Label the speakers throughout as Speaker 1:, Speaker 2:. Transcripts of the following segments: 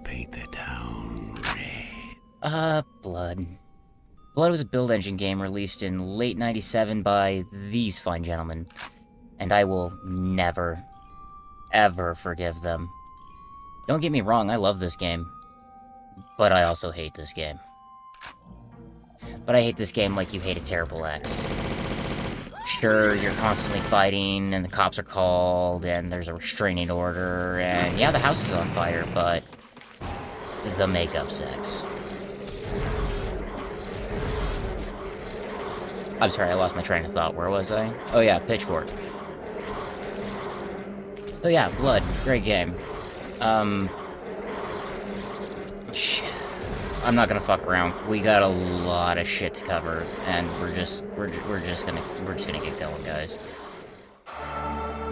Speaker 1: paint the town red.
Speaker 2: Blood. Blood was a build engine game released in late 97 by these fine gentlemen. And I will never, ever forgive them. Don't get me wrong, I love this game. But I also hate this game. But I hate this game like you hate a terrible ex. Sure, you're constantly fighting, and the cops are called, and there's a restraining order, and yeah, the house is on fire, but the makeup sex. I'm sorry, I lost my train of thought. Where was I? Oh yeah, Pitchfork. So yeah, Blood, great game. Shit. I'm not gonna fuck around. We got a lot of shit to cover, and we're just gonna get going, guys.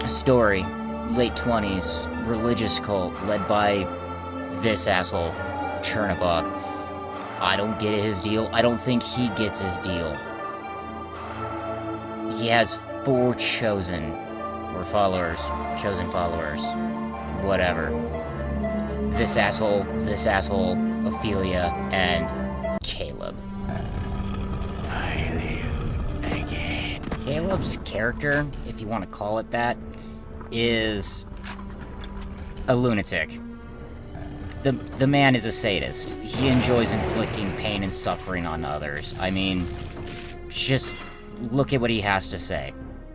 Speaker 2: A story, late 20s, religious cult led by this asshole, Chernobog. I don't get his deal. I don't think he gets his deal. He has 4 chosen followers, whatever. This asshole, Ophelia, and Caleb.
Speaker 1: I live again.
Speaker 2: Caleb's character, if you want to call it that, is a lunatic. The man is a sadist. He enjoys inflicting pain and suffering on others. I mean, just look at what he has to say.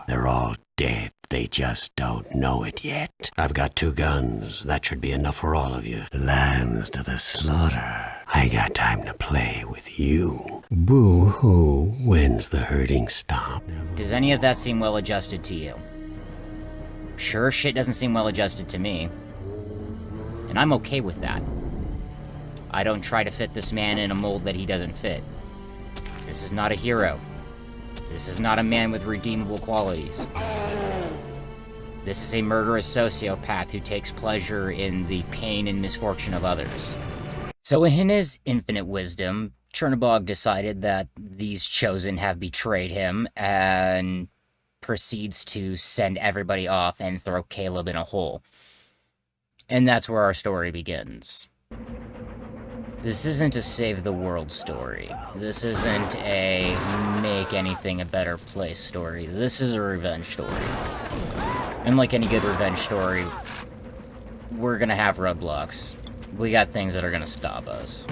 Speaker 1: They're all dead. They just don't know it yet. I've got 2 guns. That should be enough for all of you. Lambs to the slaughter. I got time to play with you. Boo-hoo. When's the hurting stop?
Speaker 2: Does any of that seem well adjusted to you? Sure, shit doesn't seem well adjusted to me. And I'm okay with that. I don't try to fit this man in a mold that he doesn't fit. This is not a hero. This is not a man with redeemable qualities. This is a murderous sociopath who takes pleasure in the pain and misfortune of others. So in his infinite wisdom, Chernobog decided that these chosen have betrayed him and proceeds to send everybody off and throw Caleb in a hole. And that's where our story begins. This isn't a save the world story. This isn't a make anything a better place story. This is a revenge story. And like any good revenge story, we're gonna have roadblocks. We got things that are gonna stop us.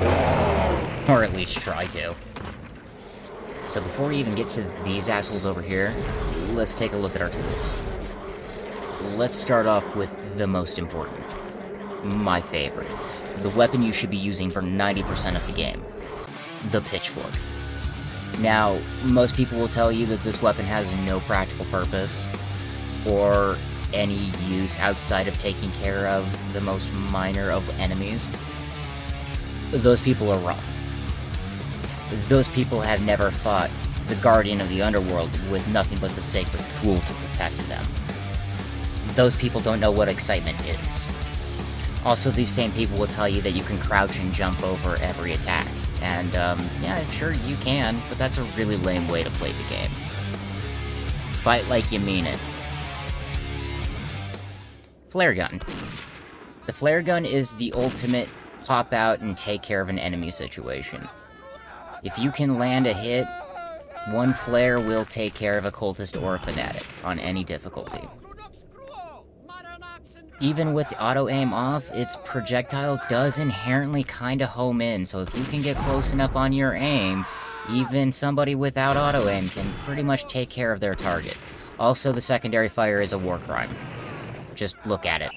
Speaker 2: Or at least try to. So before we even get to these assholes over here, let's take a look at our tools. Let's start off with the most important. My favorite. The weapon you should be using for 90% of the game. The pitchfork. Now, most people will tell you that this weapon has no practical purpose or any use outside of taking care of the most minor of enemies. Those people are wrong. Those people have never fought the guardian of the underworld with nothing but the sacred tool to protect them. Those people don't know what excitement is. Also, these same people will tell you that you can crouch and jump over every attack. And, yeah, sure, you can, but that's a really lame way to play the game. Fight like you mean it. Flare gun. The flare gun is the ultimate pop out and take care of an enemy situation. If you can land a hit, one flare will take care of a cultist or a fanatic on any difficulty. Even with auto-aim off, its projectile does inherently kinda home in, so if you can get close enough on your aim, even somebody without auto-aim can pretty much take care of their target. Also, the secondary fire is a war crime. Just look at it.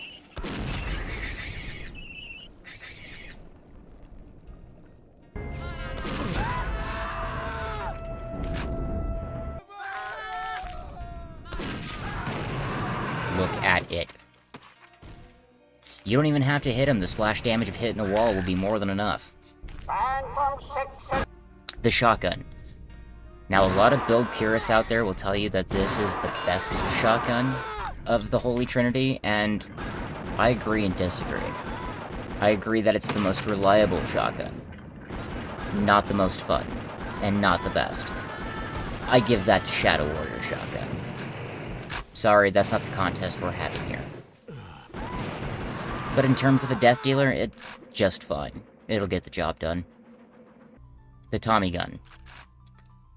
Speaker 2: Look at it. You don't even have to hit him. The splash damage of hitting a wall will be more than enough. The shotgun. Now, a lot of build purists out there will tell you that this is the best shotgun of the Holy Trinity, and I agree and disagree. I agree that it's the most reliable shotgun. Not the most fun, and not the best. I give that to Shadow Warrior shotgun. Sorry, that's not the contest we're having here. But in terms of a death dealer, it's just fine. It'll get the job done. The Tommy gun.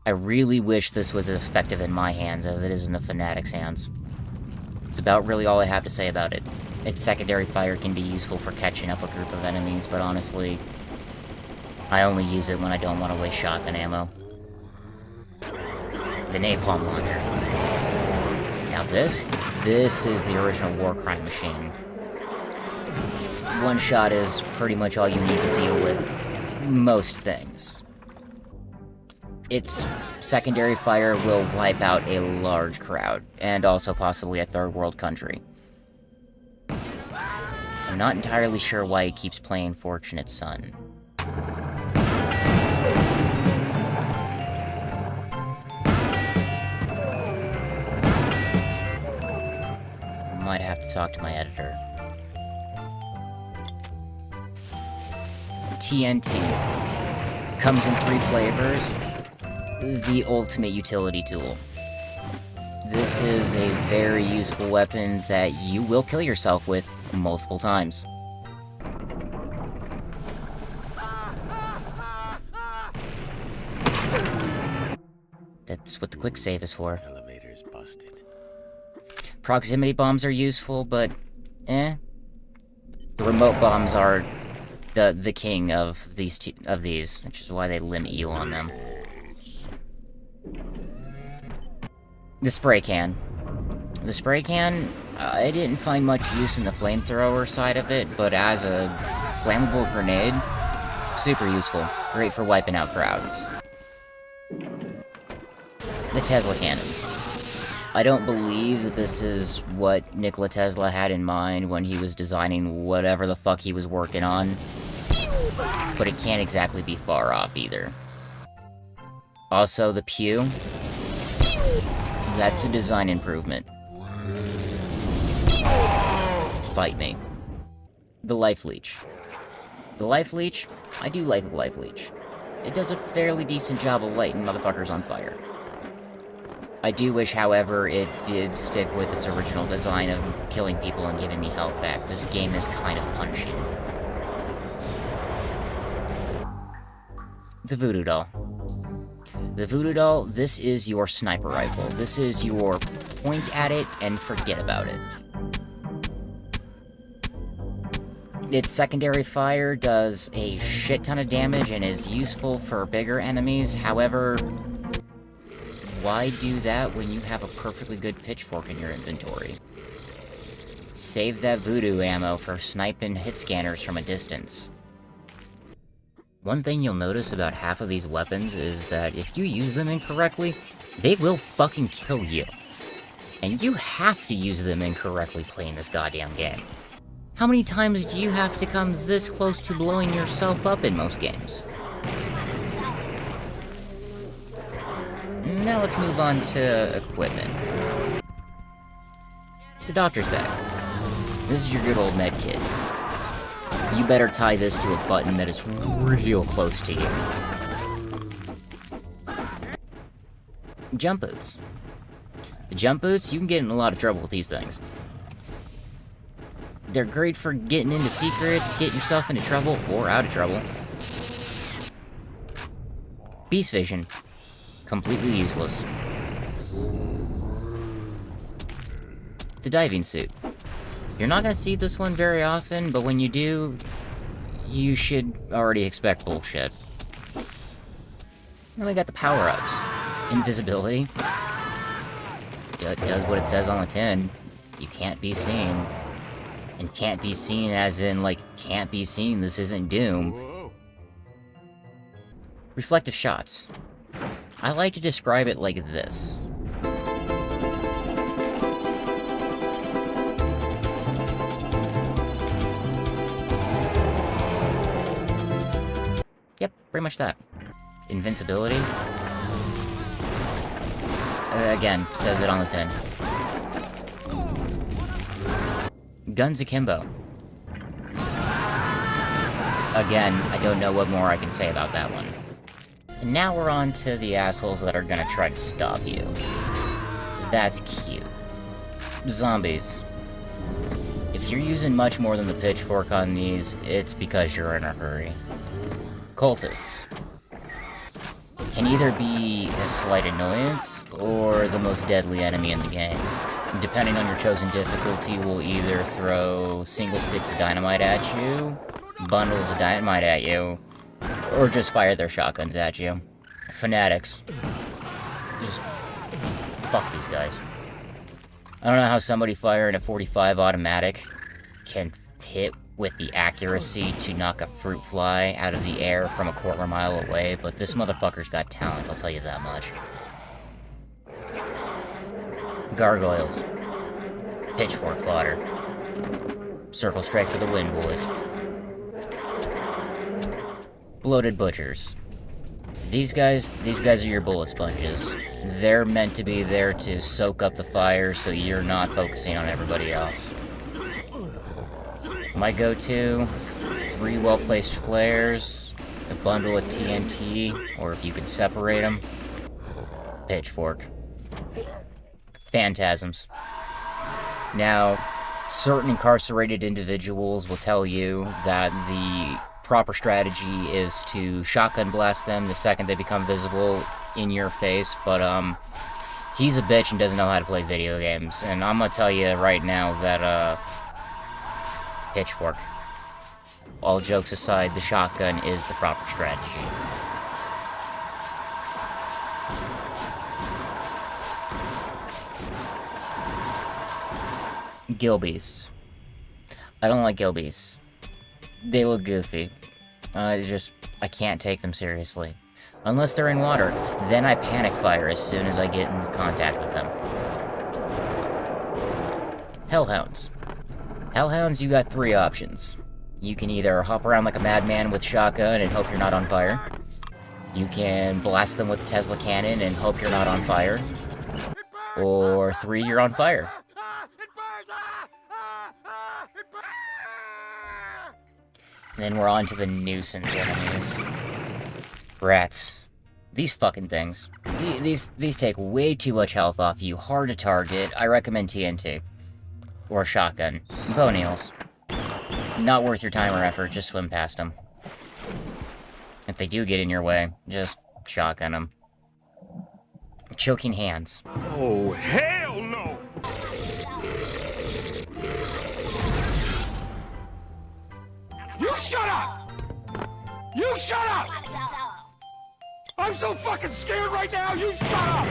Speaker 2: I really wish this was as effective in my hands as it is in the Fanatic's hands. It's about really all I have to say about it. Its secondary fire can be useful for catching up a group of enemies, but honestly, I only use it when I don't want to waste shotgun ammo. The napalm launcher. Now this is the original war crime machine. One shot is pretty much all you need to deal with most things. Its secondary fire will wipe out a large crowd, and also possibly a third world country. I'm not entirely sure why it keeps playing Fortunate Son. Might have to talk to my editor. TNT. Comes in 3 flavors. The ultimate utility tool. This is a very useful weapon that you will kill yourself with multiple times. That's what the quick save is for.
Speaker 1: Elevator's busted.
Speaker 2: Proximity bombs are useful, but The remote bombs are the king of these, which is why they limit you on them. The spray can. The spray can, I didn't find much use in the flamethrower side of it, but as a flammable grenade, super useful. Great for wiping out crowds. The Tesla cannon. I don't believe that this is what Nikola Tesla had in mind when he was designing whatever the fuck he was working on, but it can't exactly be far off either. Also, the pew. That's a design improvement. Fight me. The life leech. The life leech, I do like the life leech. It does a fairly decent job of lighting motherfuckers on fire. I do wish, however, it did stick with its original design of killing people and giving me health back. This game is kind of punishing. The voodoo doll. The voodoo doll, this is your sniper rifle. This is your point at it and forget about it. Its secondary fire does a shit ton of damage and is useful for bigger enemies. However, why do that when you have a perfectly good pitchfork in your inventory? Save that voodoo ammo for sniping hit scanners from a distance. One thing you'll notice about half of these weapons is that if you use them incorrectly, they will fucking kill you. And you have to use them incorrectly playing this goddamn game. How many times do you have to come this close to blowing yourself up in most games? Now let's move on to equipment. The doctor's bag. This is your good old med kit. You better tie this to a button that is real close to you. Jump boots. The jump boots, you can get in a lot of trouble with these things. They're great for getting into secrets, getting yourself into trouble, or out of trouble. Beast vision. Completely useless. The diving suit. You're not gonna see this one very often, but when you do, you should already expect bullshit. Then we got the power-ups. Invisibility. Does what it says on the tin. You can't be seen. And can't be seen as in, like, can't be seen, this isn't Doom. Reflective shots. I like to describe it like this. Yep, pretty much that. Invincibility. Again, says it on the tin. Guns akimbo. Again, I don't know what more I can say about that one. And now we're on to the assholes that are gonna try to stop you. That's cute. Zombies. If If you're using much more than the pitchfork on these, it's because you're in a hurry. Cultists can either be a slight annoyance or the most deadly enemy in the game. Depending on your chosen difficulty, will either throw single sticks of dynamite at you, bundles of dynamite at you, or just fire their shotguns at you. Fanatics. Just fuck these guys. I don't know how somebody firing a 45 automatic can hit with the accuracy to knock a fruit fly out of the air from a quarter mile away, but this motherfucker's got talent, I'll tell you that much. Gargoyles. Pitchfork fodder. Circle straight for the win, boys. Bloated butchers. These guys are your bullet sponges. They're meant to be there to soak up the fire so you're not focusing on everybody else. My go-to, 3 well-placed flares, a bundle of TNT, or if you can separate them, pitchfork. Phantasms. Now, certain incarcerated individuals will tell you that the proper strategy is to shotgun blast them the second they become visible in your face, but he's a bitch and doesn't know how to play video games, and I'm gonna tell you right now that pitchfork. All jokes aside, the shotgun is the proper strategy. Gilbeys. I don't like gilbeys. They look goofy. I can't take them seriously. Unless they're in water, then I panic fire as soon as I get in contact with them. Hellhounds. Hellhounds, you got 3 options. You can either hop around like a madman with shotgun and hope you're not on fire. You can blast them with a Tesla cannon and hope you're not on fire. Or 3, you're on fire. And then we're on to the nuisance enemies. Rats. These fucking things. These take way too much health off you, hard to target. I recommend TNT. Or shotgun. Bone eels. Not worth your time or effort, just swim past them. If they do get in your way, just shotgun them. Choking hands.
Speaker 3: Oh, hell no! You shut up! You shut up! I'm so fucking scared right now, you shut up!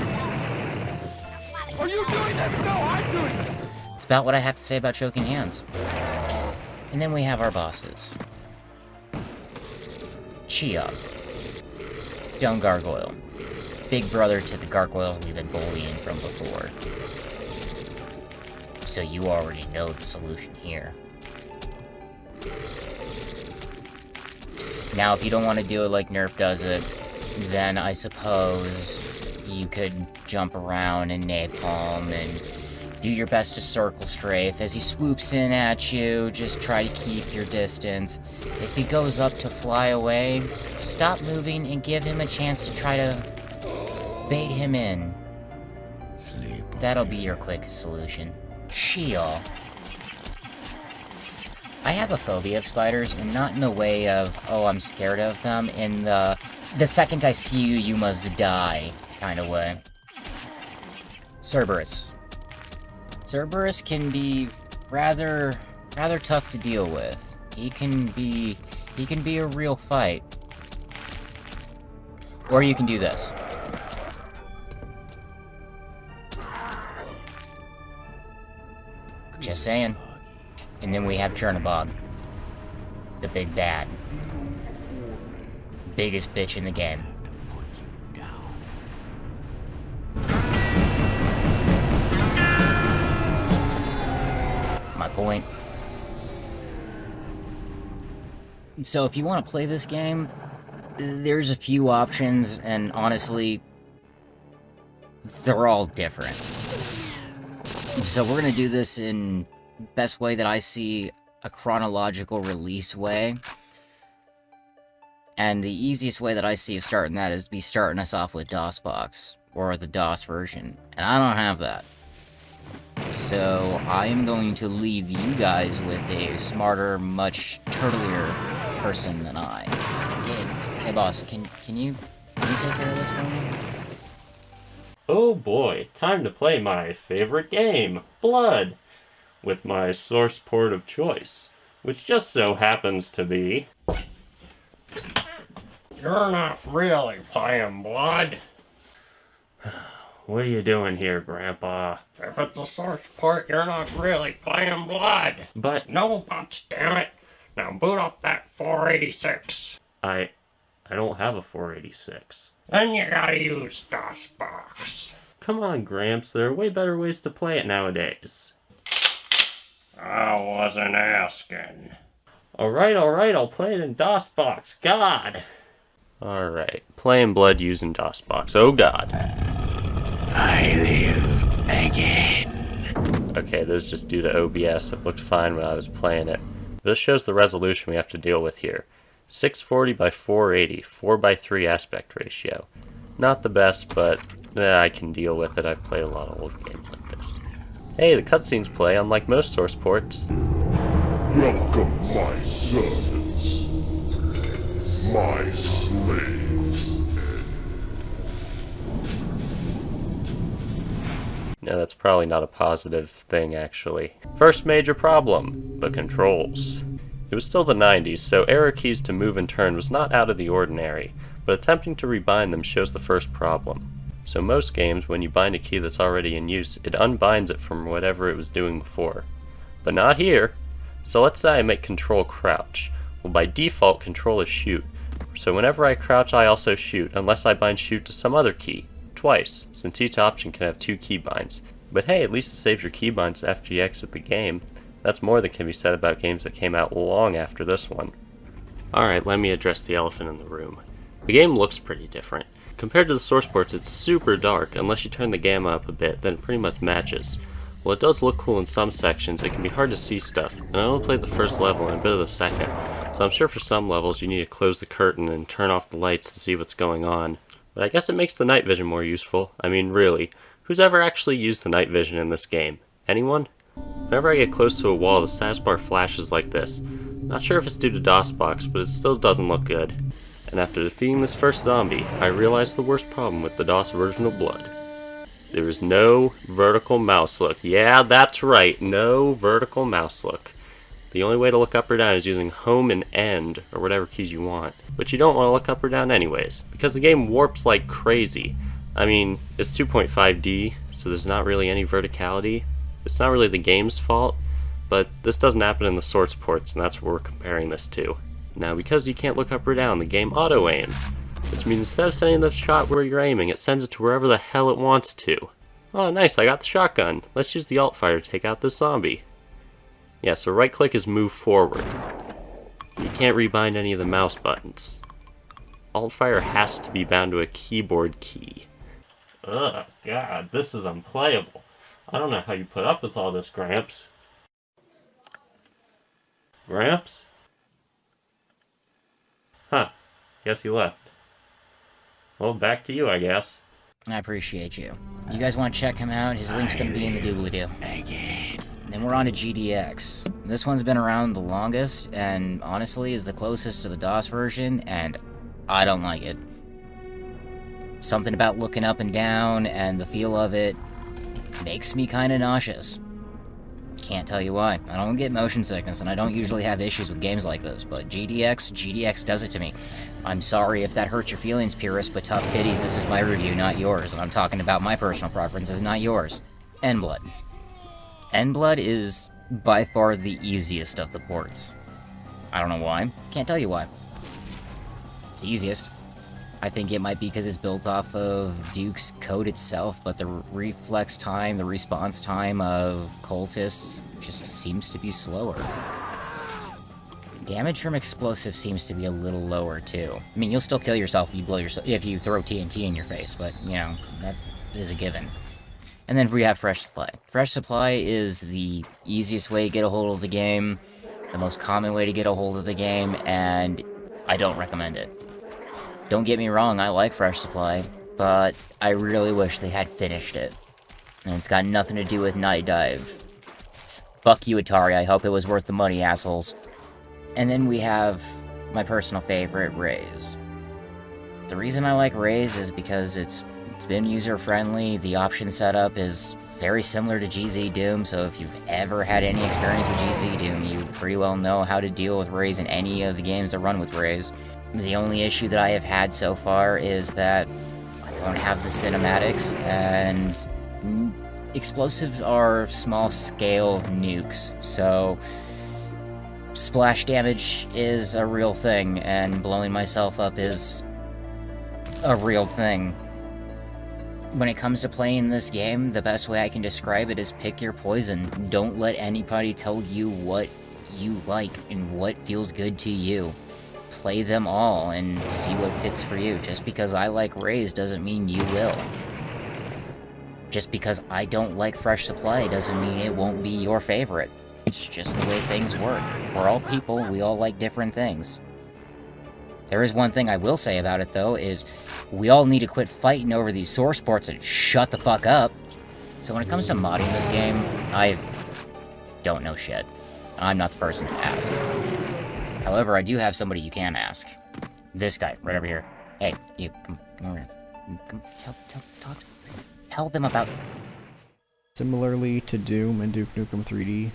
Speaker 3: Are you doing this? No, I'm doing it!
Speaker 2: It's about what I have to say about choking hands. And then we have our bosses. Chia. Stone Gargoyle. Big brother to the gargoyles we've been bullying from before. So you already know the solution here. Now, if you don't want to do it like Nerf does it, then I suppose you could jump around and napalm and do your best to circle strafe. As he swoops in at you, just try to keep your distance. If he goes up to fly away, stop moving and give him a chance to try to bait him in.
Speaker 1: Sleep.
Speaker 2: That'll be your quickest solution. Sheol. I have a phobia of spiders, and not in the way of, oh, I'm scared of them, in the second I see you, you must die kind of way. Cerberus. Cerberus can be rather tough to deal with. He can be a real fight. Or you can do this. Just saying. And then we have Chernobog. The big bad. Biggest bitch in the game. My point. So if you want to play this game, there's a few options, and honestly, they're all different. So we're gonna do this in best way that I see, a chronological release way. And the easiest way that I see of starting that is be starting us off with DOSBox, or the DOS version. And I don't have that. So I am going to leave you guys with a smarter, much turtlier person than I. Hey boss, can you take care of this for me?
Speaker 4: Oh boy, time to play my favorite game, Blood, with my source port of choice, which just so happens to be... You're not really playing Blood. What are you doing here, Grandpa? If it's a source port, you're not really playing Blood. But no buts, damn it. Now boot up that 486. I don't have a 486. Then you gotta use DOSBox. Come on, Gramps, there are way better ways to play it nowadays. I wasn't asking. Alright, I'll play it in DOSBox. God! Alright, playing Blood using DOSBox. Oh god.
Speaker 1: I live again.
Speaker 4: Okay, this is just due to OBS. It looked fine when I was playing it. This shows the resolution we have to deal with here. 640 by 480, 4:3 aspect ratio. Not the best, but I can deal with it. I've played a lot of old games like this. Hey, the cutscenes play, unlike most source ports.
Speaker 5: Welcome, my servants, my slaves.
Speaker 4: No, that's probably not a positive thing, actually. First major problem, the controls. It was still the 90s, so arrow keys to move and turn was not out of the ordinary, but attempting to rebind them shows the first problem. So most games, when you bind a key that's already in use, it unbinds it from whatever it was doing before. But not here. So let's say I make control crouch. Well, by default, control is shoot. So whenever I crouch, I also shoot, unless I bind shoot to some other key. Twice, since each option can have 2 keybinds. But hey, at least it saves your keybinds after you exit the game. That's more than can be said about games that came out long after this one. Alright, let me address the elephant in the room. The game looks pretty different. Compared to the source ports, it's super dark. Unless you turn the gamma up a bit, then it pretty much matches. While it does look cool in some sections, it can be hard to see stuff, and I only played the first level and a bit of the second, so I'm sure for some levels you need to close the curtain and turn off the lights to see what's going on. But I guess it makes the night vision more useful. I mean, really, who's ever actually used the night vision in this game? Anyone? Whenever I get close to a wall, the status bar flashes like this. Not sure if it's due to DOSBox, but it still doesn't look good. And after defeating this first zombie, I realized the worst problem with the DOS version of Blood. There is no vertical mouse look. Yeah, that's right, no vertical mouse look. The only way to look up or down is using home and end, or whatever keys you want. But you don't want to look up or down anyways, because the game warps like crazy. I mean, it's 2.5D, so there's not really any verticality. It's not really the game's fault, but this doesn't happen in the source ports, and that's what we're comparing this to. Now, because you can't look up or down, the game auto-aims, which means instead of sending the shot where you're aiming, it sends it to wherever the hell it wants to. Oh, nice, I got the shotgun. Let's use the alt fire to take out this zombie. Yeah, so right click is move forward. You can't rebind any of the mouse buttons. Alt fire has to be bound to a keyboard key. Ugh, God, this is unplayable. I don't know how you put up with all this, Gramps. Gramps? Huh, guess he left. Well, back to you, I guess.
Speaker 2: I appreciate you. You guys want to check him out? His link's gonna be in the doobly-doo.
Speaker 1: Again.
Speaker 2: Then we're on to GDX. This one's been around the longest, and honestly is the closest to the DOS version, and I don't like it. Something about looking up and down, and the feel of it, makes me kinda nauseous. Can't tell you why. I don't get motion sickness, and I don't usually have issues with games like this, but GDX does it to me. I'm sorry if that hurts your feelings, purist, but tough titties, this is my review, not yours, and I'm talking about my personal preferences, not yours. N-Blood. N-Blood is by far the easiest of the ports. I don't know why. Can't tell you why. It's the easiest. I think it might be because it's built off of Duke's code itself, but the reflex time, the response time of cultists just seems to be slower. Damage from explosives seems to be a little lower too. I mean, you'll still kill yourself if you blow yourself if you throw TNT in your face, but you know, that is a given. And then we have Fresh Supply. Fresh Supply is the easiest way to get a hold of the game, the most common way to get a hold of the game, and I don't recommend it. Don't get me wrong, I like Fresh Supply, but I really wish they had finished it. And it's got nothing to do with Night Dive. Fuck you, Atari. I hope it was worth the money, assholes. And then we have my personal favorite, Raze. The reason I like Raze is because it's been user-friendly. The option setup is very similar to GZ Doom, so if you've ever had any experience with GZ Doom, you pretty well know how to deal with Raze in any of the games that run with Raze. The only issue that I have had so far is that I don't have the cinematics, and explosives are small-scale nukes, so splash damage is a real thing, and blowing myself up is a real thing. When it comes to playing this game, the best way I can describe it is pick your poison. Don't let anybody tell you what you like and what feels good to you. Play them all and see what fits for you. Just because I like Raze doesn't mean you will. Just because I don't like Fresh Supply doesn't mean it won't be your favorite. It's just the way things work. We're all people, we all like different things. There is one thing I will say about it, though, is we all need to quit fighting over these source ports and shut the fuck up. So when it comes to modding this game, I don't know shit. I'm not the person to ask. However, I do have somebody you can ask. This guy, right over here. Hey, you, come over here. Come, tell them about...
Speaker 6: Similarly to Doom and Duke Nukem 3D,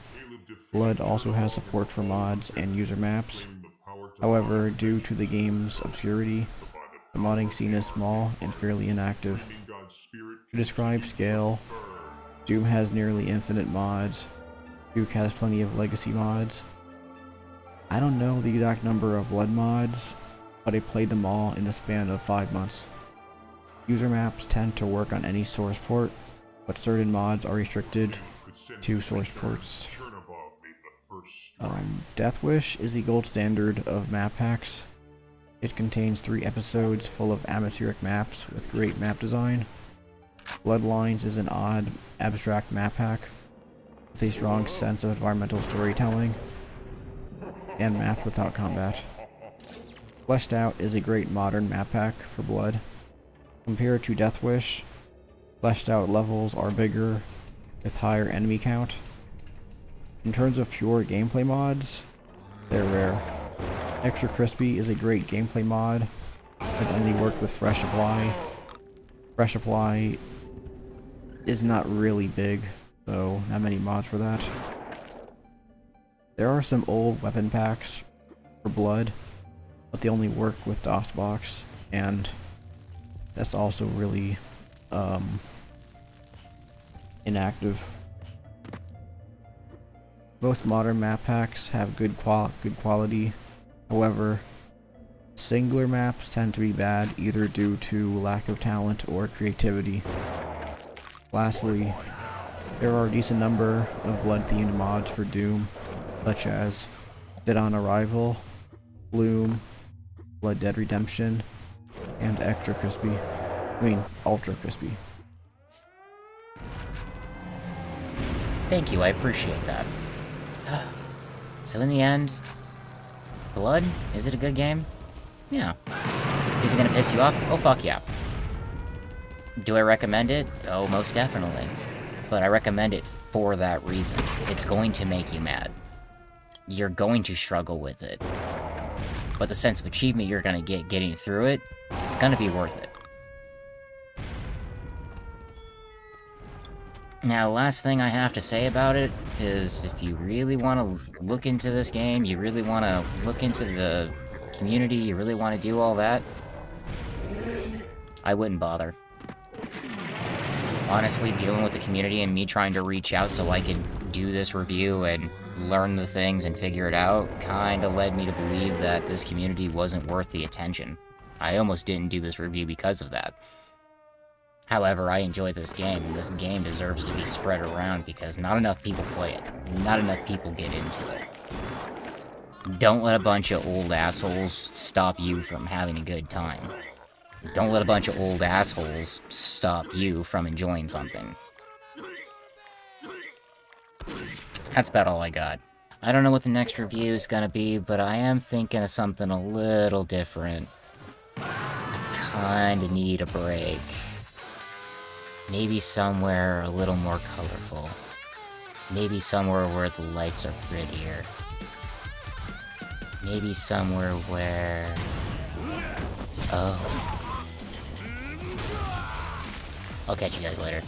Speaker 6: Blood also has support for mods and user maps. However, due to the game's obscurity, the modding scene is small and fairly inactive. To describe scale, Doom has nearly infinite mods, Duke has plenty of legacy mods. I don't know the exact number of Blood mods, but I played them all in the span of 5 months. User maps tend to work on any source port, but certain mods are restricted to source ports. Death Wish is the gold standard of map packs. It contains 3 episodes full of atmospheric maps with great map design. Bloodlines is an odd, abstract map pack with a strong sense of environmental storytelling and maps without combat. Fleshed Out is a great modern map pack for Blood. Compared to Death Wish, Fleshed Out levels are bigger with higher enemy count. In terms of pure gameplay mods, they're rare. Extra Crispy is a great gameplay mod that only works with Fresh Supply. Fresh Supply is not really big, so not many mods for that. There are some old weapon packs for Blood, but they only work with DOSBox, and that's also really inactive. Most modern map packs have good quality. However, singular maps tend to be bad either due to lack of talent or creativity. Lastly, there are a decent number of Blood-themed mods for Doom, such as Dead on Arrival, Bloom, Blood Dead Redemption, and Ultra Crispy.
Speaker 2: Thank you, I appreciate that. So in the end, Blood, is it a good game? Yeah. Is it gonna piss you off? Oh fuck yeah. Do I recommend it? Oh, most definitely. But I recommend it for that reason. It's going to make you mad. You're going to struggle with it. But the sense of achievement you're gonna get getting through it, it's gonna be worth it. Now, last thing I have to say about it is if you really want to look into this game, you really want to look into the community, you really want to do all that, I wouldn't bother. Honestly, dealing with the community and me trying to reach out so I could do this review and learn the things and figure it out kind of led me to believe that this community wasn't worth the attention. I almost didn't do this review because of that. However, I enjoy this game, and this game deserves to be spread around because not enough people play it. Not enough people get into it. Don't let a bunch of old assholes stop you from having a good time. Don't let a bunch of old assholes stop you from enjoying something. That's about all I got. I don't know what the next review is gonna be, but I am thinking of something a little different. I kinda need a break. Maybe somewhere a little more colorful. Maybe somewhere where the lights are prettier. Maybe somewhere where... Oh. I'll catch you guys later.